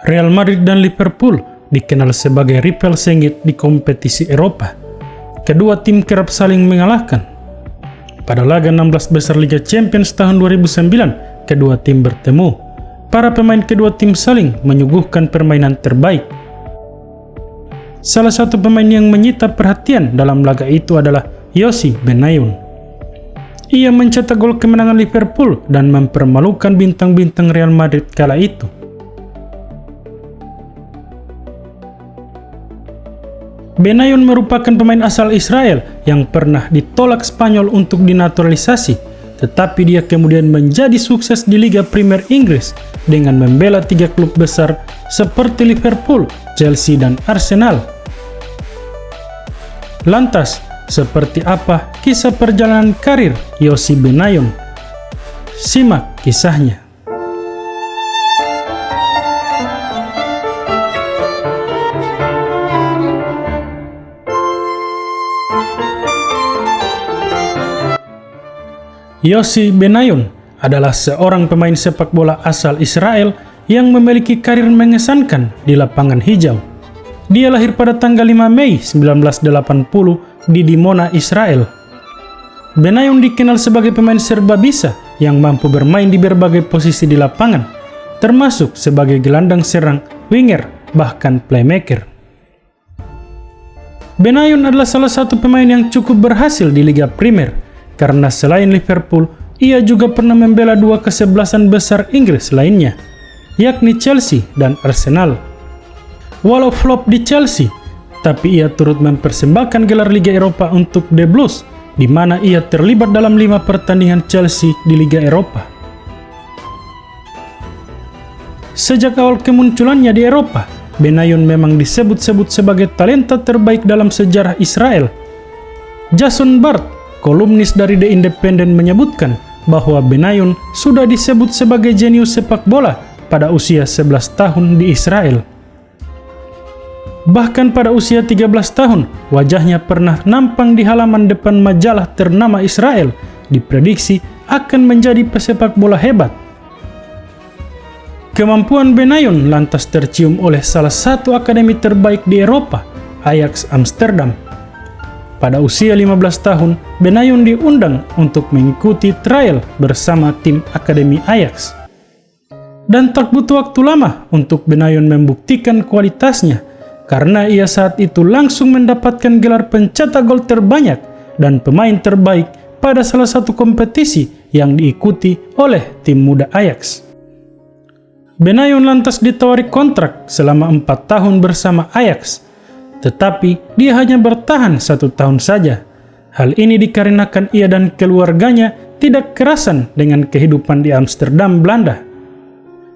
Real Madrid dan Liverpool dikenal sebagai rival sengit di kompetisi Eropa. Kedua tim kerap saling mengalahkan. Pada laga 16 besar Liga Champions tahun 2009, kedua tim bertemu. Para pemain kedua tim saling menyuguhkan permainan terbaik. Salah satu pemain yang menyita perhatian dalam laga itu adalah Yossi Benayoun. Ia mencetak gol kemenangan Liverpool dan mempermalukan bintang-bintang Real Madrid kala itu. Benayoun merupakan pemain asal Israel yang pernah ditolak Spanyol untuk dinaturalisasi, tetapi dia kemudian menjadi sukses di Liga Premier Inggris dengan membela 3 klub besar seperti Liverpool, Chelsea, dan Arsenal. Lantas, seperti apa kisah perjalanan karir Yossi Benayoun? Simak kisahnya. Yossi Benayoun adalah seorang pemain sepak bola asal Israel yang memiliki karir mengesankan di lapangan hijau. Dia lahir pada tanggal 5 Mei 1980 di Dimona, Israel. Benayoun dikenal sebagai pemain serba bisa yang mampu bermain di berbagai posisi di lapangan, termasuk sebagai gelandang serang, winger, bahkan playmaker. Benayoun adalah salah satu pemain yang cukup berhasil di Liga Primer, karena selain Liverpool, ia juga pernah membela 2 kesebelasan besar Inggris lainnya, yakni Chelsea dan Arsenal. Walau flop di Chelsea, tapi ia turut mempersembahkan gelar Liga Eropa untuk The Blues, di mana ia terlibat dalam 5 pertandingan Chelsea di Liga Eropa. Sejak awal kemunculannya di Eropa, Benayoun memang disebut-sebut sebagai talenta terbaik dalam sejarah Israel. Jason Bart, kolumnis dari The Independent, menyebutkan bahwa Benayoun sudah disebut sebagai jenius sepak bola pada usia 11 tahun di Israel. Bahkan pada usia 13 tahun, wajahnya pernah nampang di halaman depan majalah ternama Israel, diprediksi akan menjadi pesepak bola hebat. Kemampuan Benayoun lantas tercium oleh salah satu akademi terbaik di Eropa, Ajax Amsterdam. Pada usia 15 tahun, Benayoun diundang untuk mengikuti trial bersama tim Akademi Ajax. Dan tak butuh waktu lama untuk Benayoun membuktikan kualitasnya, karena ia saat itu langsung mendapatkan gelar pencetak gol terbanyak dan pemain terbaik pada salah satu kompetisi yang diikuti oleh tim muda Ajax. Benayoun lantas ditawari kontrak selama 4 tahun bersama Ajax, tetapi dia hanya bertahan 1 tahun saja. Hal ini dikarenakan ia dan keluarganya tidak kerasan dengan kehidupan di Amsterdam, Belanda.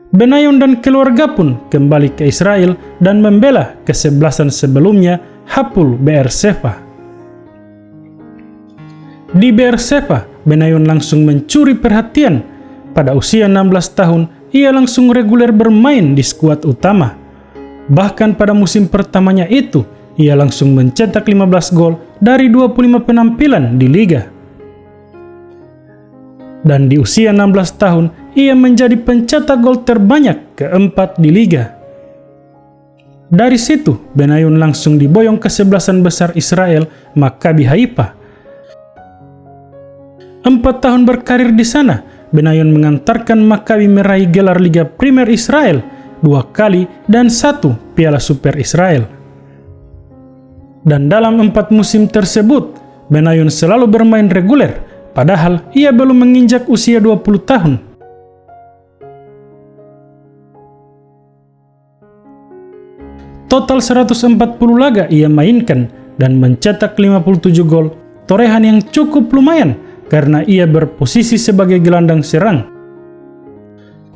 Benayoun dan keluarga pun kembali ke Israel dan membela kesebelasan sebelumnya, Hapoel Be'er-Sheva. Di Be'er-Sheva, Benayoun langsung mencuri perhatian. Pada usia 16 tahun, ia langsung reguler bermain di skuad utama. Bahkan pada musim pertamanya itu, ia langsung mencetak 15 gol dari 25 penampilan di liga. Dan di usia 16 tahun, ia menjadi pencetak gol terbanyak keempat di liga. Dari situ, Benayoun langsung diboyong kesebelasan besar Israel, Maccabi Haifa. 4 tahun berkarir di sana, Benayoun mengantarkan Maccabi meraih gelar Liga Primer Israel 2 kali dan 1 Piala Super Israel. Dan dalam 4 musim tersebut, Benayoun selalu bermain reguler, padahal ia belum menginjak usia 20 tahun. Total 140 laga ia mainkan dan mencetak 57 gol, torehan yang cukup lumayan karena ia berposisi sebagai gelandang serang.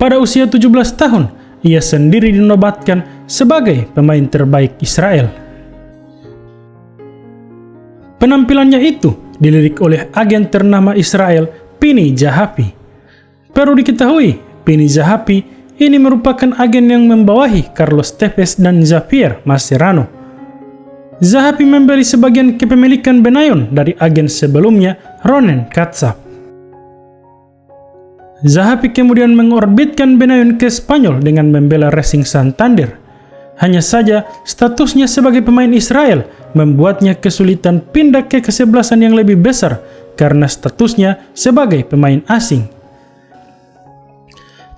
Pada usia 17 tahun, ia sendiri dinobatkan sebagai pemain terbaik Israel. Penampilannya itu dilirik oleh agen ternama Israel, Pini Zahavi. Perlu diketahui, Pini Zahavi ini merupakan agen yang membawahi Carlos Tevez dan Javier Mascherano. Zahavi membeli sebagian kepemilikan Benayoun dari agen sebelumnya, Ronen Katsap. Zahavi kemudian mengorbitkan Benayoun ke Spanyol dengan membela Racing Santander. Hanya saja, statusnya sebagai pemain Israel membuatnya kesulitan pindah ke kesebelasan yang lebih besar karena statusnya sebagai pemain asing.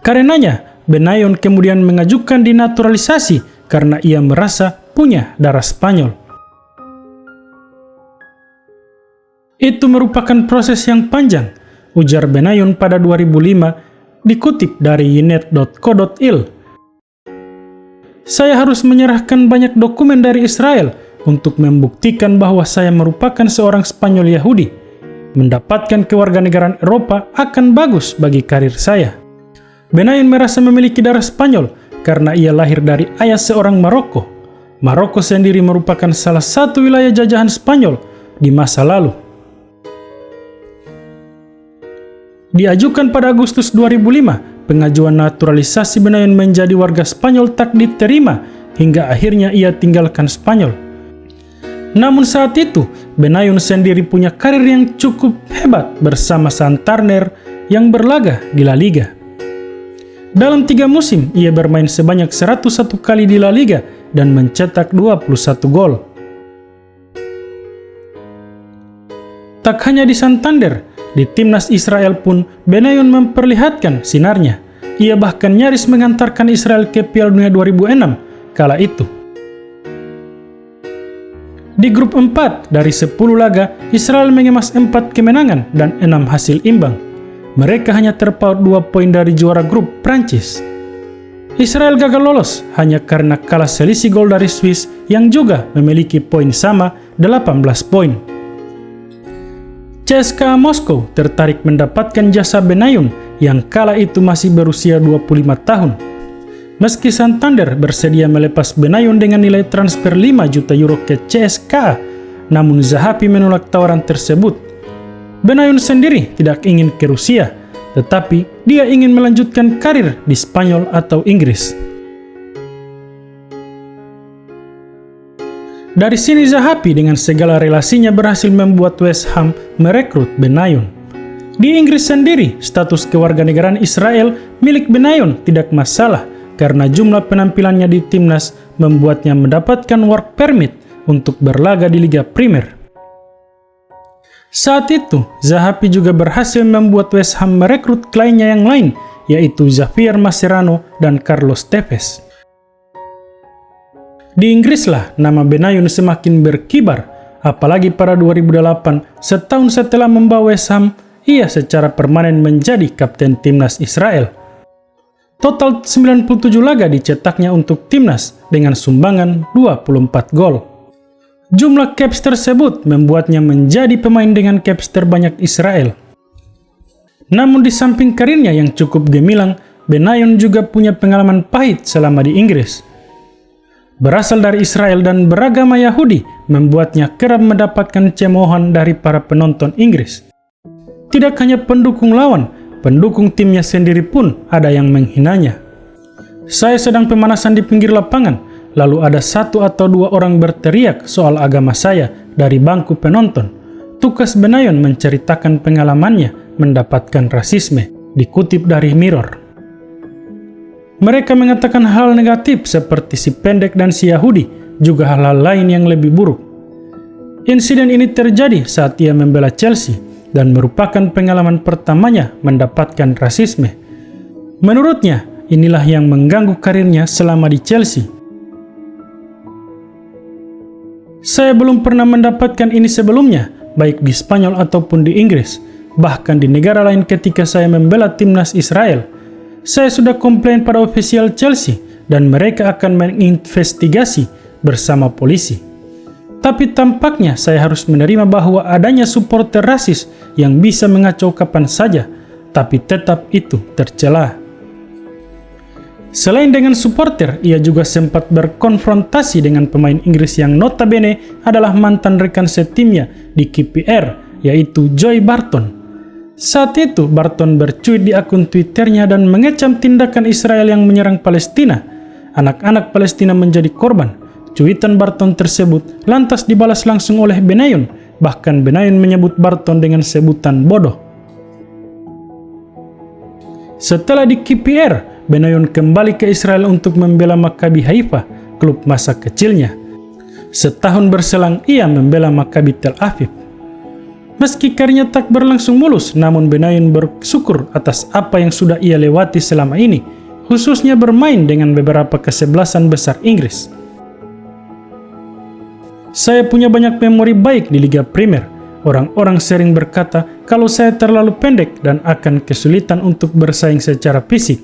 Karenanya, Benayoun kemudian mengajukan dinaturalisasi karena ia merasa punya darah Spanyol. Itu merupakan proses yang panjang, ujar Benayoun pada 2005, dikutip dari ynet.co.il. Saya harus menyerahkan banyak dokumen dari Israel untuk membuktikan bahwa saya merupakan seorang Spanyol Yahudi. Mendapatkan kewarganegaraan Eropa akan bagus bagi karir saya. Benayoun merasa memiliki darah Spanyol karena ia lahir dari ayah seorang Maroko. Maroko sendiri merupakan salah satu wilayah jajahan Spanyol di masa lalu. Diajukan pada Agustus 2005, pengajuan naturalisasi Benayoun menjadi warga Spanyol tak diterima hingga akhirnya ia tinggalkan Spanyol. Namun saat itu, Benayoun sendiri punya karir yang cukup hebat bersama Santander yang berlaga di La Liga. Dalam 3 musim, ia bermain sebanyak 101 kali di La Liga dan mencetak 21 gol. Tak hanya di Santander, di timnas Israel pun Benayoun memperlihatkan sinarnya. Ia bahkan nyaris mengantarkan Israel ke Piala Dunia 2006 kala itu. Di grup 4 dari 10 laga, Israel mengemas 4 kemenangan dan 6 hasil imbang. Mereka hanya terpaut 2 poin dari juara grup Prancis. Israel gagal lolos hanya karena kalah selisih gol dari Swiss yang juga memiliki poin sama 18 poin. CSKA Moskow tertarik mendapatkan jasa Benayoun yang kala itu masih berusia 25 tahun. Meski Santander bersedia melepas Benayoun dengan nilai transfer 5 juta euro ke CSKA, namun Zahavi menolak tawaran tersebut. Benayoun sendiri tidak ingin ke Rusia, tetapi dia ingin melanjutkan karir di Spanyol atau Inggris. Dari sini Zahavi dengan segala relasinya berhasil membuat West Ham merekrut Benayoun. Di Inggris sendiri, status kewarganegaraan Israel milik Benayoun tidak masalah karena jumlah penampilannya di timnas membuatnya mendapatkan work permit untuk berlaga di Liga Primer. Saat itu, Zahavi juga berhasil membuat West Ham merekrut kliennya yang lain, yaitu Javier Mascherano dan Carlos Tevez. Di Inggrislah nama Benayoun semakin berkibar, apalagi pada 2008, setahun setelah membawa West Ham, ia secara permanen menjadi kapten timnas Israel. Total 97 laga dicetaknya untuk timnas dengan sumbangan 24 gol. Jumlah caps tersebut membuatnya menjadi pemain dengan caps terbanyak Israel. Namun di samping karirnya yang cukup gemilang, Benayoun juga punya pengalaman pahit selama di Inggris. Berasal dari Israel dan beragama Yahudi membuatnya kerap mendapatkan cemoohan dari para penonton Inggris. Tidak hanya pendukung lawan, pendukung timnya sendiri pun ada yang menghinanya. Saya sedang pemanasan di pinggir lapangan, lalu ada 1 atau 2 orang berteriak soal agama saya dari bangku penonton. Tukas Benayoun menceritakan pengalamannya mendapatkan rasisme, dikutip dari Mirror. Mereka mengatakan hal negatif seperti si pendek dan si Yahudi, juga hal-hal lain yang lebih buruk. Insiden ini terjadi saat ia membela Chelsea dan merupakan pengalaman pertamanya mendapatkan rasisme. Menurutnya, inilah yang mengganggu karirnya selama di Chelsea. Saya belum pernah mendapatkan ini sebelumnya, baik di Spanyol ataupun di Inggris, bahkan di negara lain ketika saya membela timnas Israel. Saya sudah komplain pada ofisial Chelsea dan mereka akan menginvestigasi bersama polisi. Tapi tampaknya saya harus menerima bahwa adanya supporter rasis yang bisa mengacau kapan saja, tapi tetap itu tercela. Selain dengan supporter, ia juga sempat berkonfrontasi dengan pemain Inggris yang notabene adalah mantan rekan setimnya di KPR, yaitu Joey Barton. Saat itu, Barton bercuit di akun Twitternya dan mengecam tindakan Israel yang menyerang Palestina. Anak-anak Palestina menjadi korban. Cuitan Barton tersebut lantas dibalas langsung oleh Benayoun. Bahkan Benayoun menyebut Barton dengan sebutan bodoh. Setelah di KPR, Benayoun kembali ke Israel untuk membela Maccabi Haifa, klub masa kecilnya. Setahun berselang ia membela Maccabi Tel Aviv. Meski karirnya tak berlangsung mulus, namun Benayoun bersyukur atas apa yang sudah ia lewati selama ini, khususnya bermain dengan beberapa kesebelasan besar Inggris. Saya punya banyak memori baik di Liga Primer. Orang-orang sering berkata kalau saya terlalu pendek dan akan kesulitan untuk bersaing secara fisik.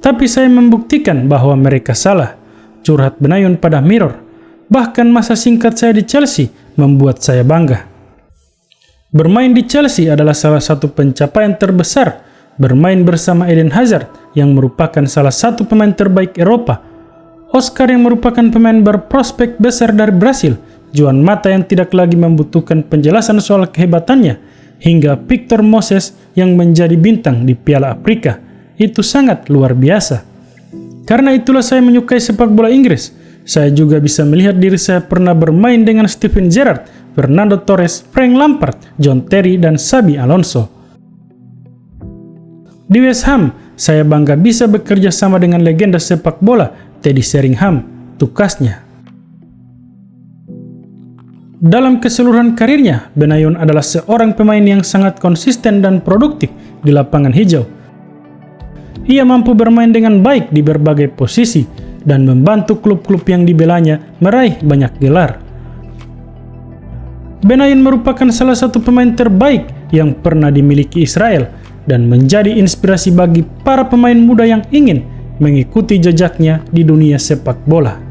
Tapi saya membuktikan bahwa mereka salah. Curhat Benayoun pada Mirror. Bahkan masa singkat saya di Chelsea membuat saya bangga. Bermain di Chelsea adalah salah satu pencapaian terbesar. Bermain bersama Eden Hazard yang merupakan salah satu pemain terbaik Eropa. Oscar yang merupakan pemain berprospek besar dari Brasil. Juan Mata yang tidak lagi membutuhkan penjelasan soal kehebatannya, hingga Victor Moses yang menjadi bintang di Piala Afrika. Itu sangat luar biasa. Karena itulah saya menyukai sepak bola Inggris. Saya juga bisa melihat diri saya pernah bermain dengan Steven Gerrard, Fernando Torres, Frank Lampard, John Terry, dan Xabi Alonso. Di West Ham, saya bangga bisa bekerja sama dengan legenda sepak bola Teddy Sheringham, tukasnya. Dalam keseluruhan karirnya, Benayoun adalah seorang pemain yang sangat konsisten dan produktif di lapangan hijau. Ia mampu bermain dengan baik di berbagai posisi dan membantu klub-klub yang dibelanya meraih banyak gelar. Benayoun merupakan salah satu pemain terbaik yang pernah dimiliki Israel dan menjadi inspirasi bagi para pemain muda yang ingin mengikuti jejaknya di dunia sepak bola.